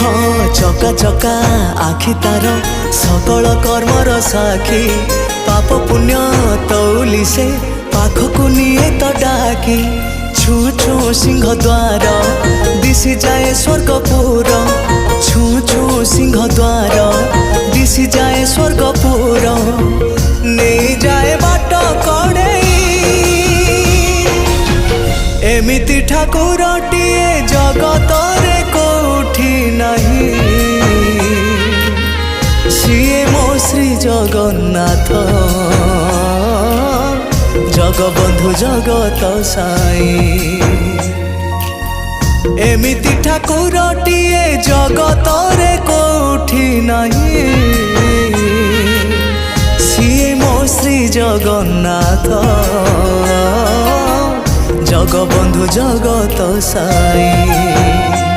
हाँ चका चका आखि तार सकल कर्मर साखी पाप पुण्य तौली से पाखकु निये तो डाकी छू छू सिंह द्वार दिशि जाए स्वर्गपुर छू छू सिंह द्वार दिशि जाए स्वर्गपुर नहीं जाए बाट कड़े एमिति ठाकुरटिए जगत रे कोठी नहीं सीए मो श्री जगन्नाथ जगबंधु जगत साई एमिति ठाकुरटिए जगत रे कोठी नहीं सीए मो श्री जगन्नाथ जगबंधु जगत साई।